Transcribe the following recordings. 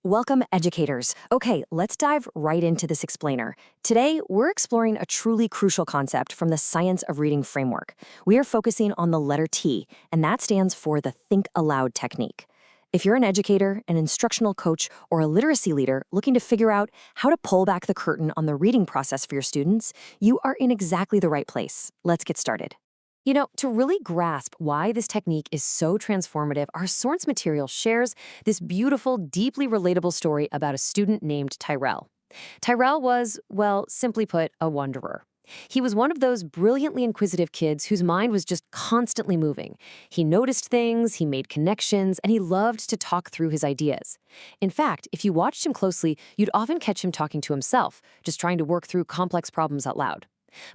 Welcome, educators. Okay, let's dive right into this explainer. Today, we're exploring a truly crucial concept from the Science of Reading framework. We are focusing on the letter T, and that stands for the Think Aloud technique. If you're an educator, an instructional coach, or a literacy leader looking to figure out how to pull back the curtain on the reading process for your students, you are in exactly the right place. Let's get started. To really grasp why this technique is so transformative, our source material shares this beautiful, deeply relatable story about a student named Tyrell. Tyrell was, well, simply put, a wanderer. He was one of those brilliantly inquisitive kids whose mind was just constantly moving. He noticed things, he made connections, and he loved to talk through his ideas. In fact, if you watched him closely, you'd often catch him talking to himself, just trying to work through complex problems out loud.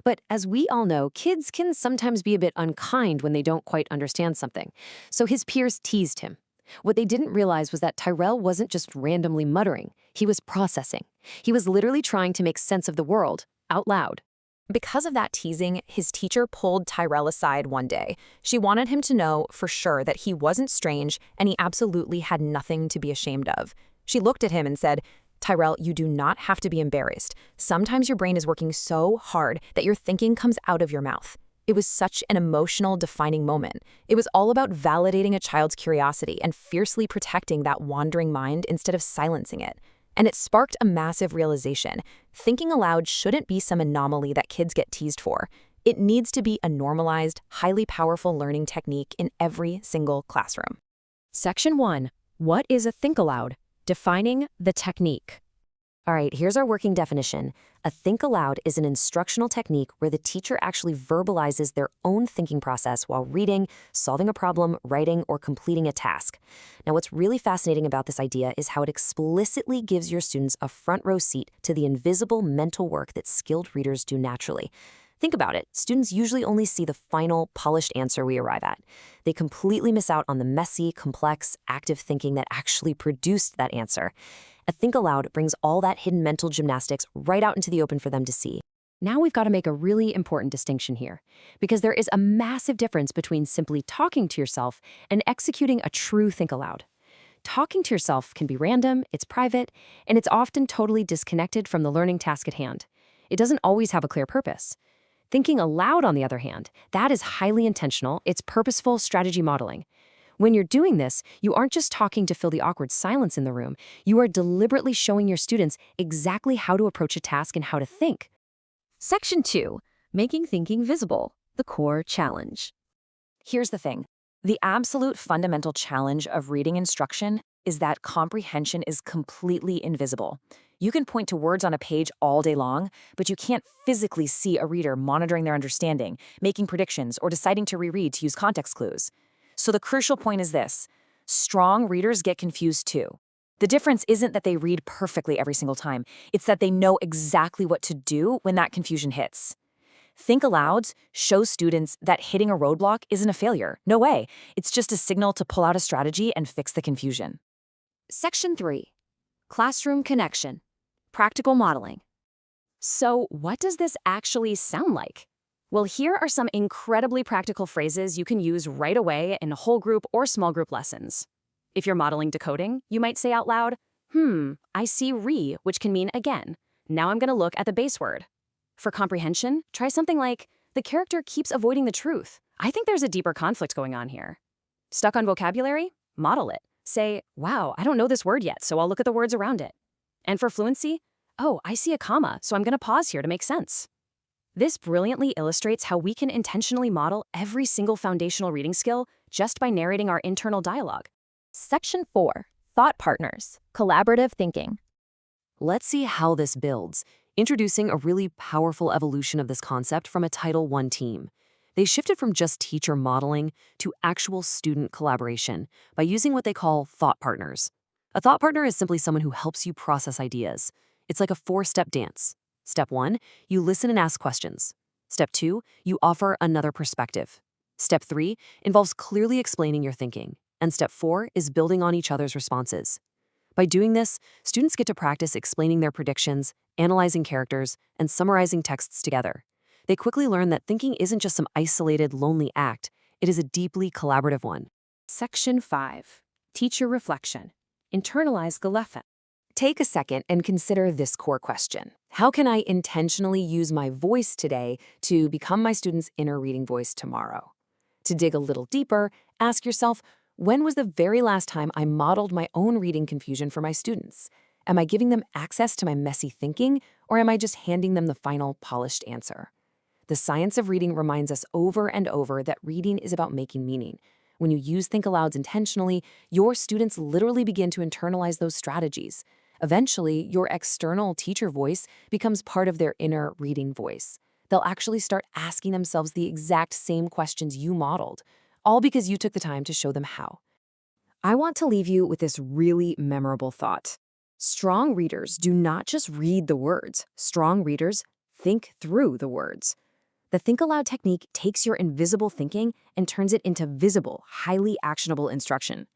But as we all know, kids can sometimes be a bit unkind when they don't quite understand something. So his peers teased him. What they didn't realize was that Tyrell wasn't just randomly muttering. He was processing. He was literally trying to make sense of the world out loud. Because of that teasing, his teacher pulled Tyrell aside one day. She wanted him to know for sure that he wasn't strange and he absolutely had nothing to be ashamed of. She looked at him and said, "Tyrell, you do not have to be embarrassed. Sometimes your brain is working so hard that your thinking comes out of your mouth." It was such an emotional, defining moment. It was all about validating a child's curiosity and fiercely protecting that wandering mind instead of silencing it. And it sparked a massive realization. Thinking aloud shouldn't be some anomaly that kids get teased for. It needs to be a normalized, highly powerful learning technique in every single classroom. Section 1. What is a Think Aloud? Defining the technique. All right, here's our working definition. A Think Aloud is an instructional technique where the teacher actually verbalizes their own thinking process while reading, solving a problem, writing, or completing a task. Now, what's really fascinating about this idea is how it explicitly gives your students a front row seat to the invisible mental work that skilled readers do naturally. Think about it. Students usually only see the final, polished answer we arrive at. They completely miss out on the messy, complex, active thinking that actually produced that answer. A Think Aloud brings all that hidden mental gymnastics right out into the open for them to see. Now we've got to make a really important distinction here, because there is a massive difference between simply talking to yourself and executing a true Think Aloud. Talking to yourself can be random, it's private, and it's often totally disconnected from the learning task at hand. It doesn't always have a clear purpose. Thinking aloud, on the other hand, that is highly intentional, it's purposeful strategy modeling. When you're doing this, you aren't just talking to fill the awkward silence in the room, you are deliberately showing your students exactly how to approach a task and how to think. Section 2. Making thinking visible, the core challenge. Here's the thing. The absolute fundamental challenge of reading instruction is that comprehension is completely invisible. You can point to words on a page all day long, but you can't physically see a reader monitoring their understanding, making predictions, or deciding to reread to use context clues. So the crucial point is this: strong readers get confused too. The difference isn't that they read perfectly every single time, it's that they know exactly what to do when that confusion hits. Think Alouds show students that hitting a roadblock isn't a failure. No way. It's just a signal to pull out a strategy and fix the confusion. Section 3. Classroom connection. Practical modeling. So what does this actually sound like? Well, here are some incredibly practical phrases you can use right away in whole group or small group lessons. If you're modeling decoding, you might say out loud, I see re, which can mean again. Now I'm going to look at the base word. For comprehension, try something like, the character keeps avoiding the truth. I think there's a deeper conflict going on here. Stuck on vocabulary? Model it. Say, wow, I don't know this word yet, so I'll look at the words around it. And for fluency, oh, I see a comma, so I'm going to pause here to make sense. This brilliantly illustrates how we can intentionally model every single foundational reading skill just by narrating our internal dialogue. Section 4. Thought partners, collaborative thinking. Let's see how this builds, introducing a really powerful evolution of this concept from a Title I team. They shifted from just teacher modeling to actual student collaboration by using what they call thought partners. A thought partner is simply someone who helps you process ideas. It's like a 4-step dance. Step 1, you listen and ask questions. Step 2, you offer another perspective. Step 3 involves clearly explaining your thinking. And step 4 is building on each other's responses. By doing this, students get to practice explaining their predictions, analyzing characters, and summarizing texts together. They quickly learn that thinking isn't just some isolated, lonely act. It is a deeply collaborative one. Section 5. Teacher reflection. Internalize the lesson. Take a second and consider this core question. How can I intentionally use my voice today to become my students' inner reading voice tomorrow? To dig a little deeper, ask yourself, when was the very last time I modeled my own reading confusion for my students? Am I giving them access to my messy thinking, or am I just handing them the final polished answer? The science of reading reminds us over and over that reading is about making meaning. When you use Think Alouds intentionally, your students literally begin to internalize those strategies. Eventually, your external teacher voice becomes part of their inner reading voice. They'll actually start asking themselves the exact same questions you modeled, all because you took the time to show them how. I want to leave you with this really memorable thought. Strong readers do not just read the words. Strong readers think through the words. The Think Aloud technique takes your invisible thinking and turns it into visible, highly actionable instruction.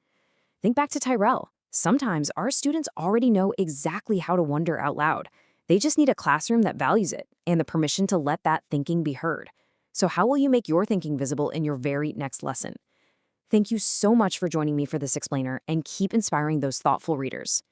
Think back to Tyrell. Sometimes our students already know exactly how to wonder out loud. They just need a classroom that values it and the permission to let that thinking be heard. So how will you make your thinking visible in your very next lesson? Thank you so much for joining me for this explainer, and keep inspiring those thoughtful readers.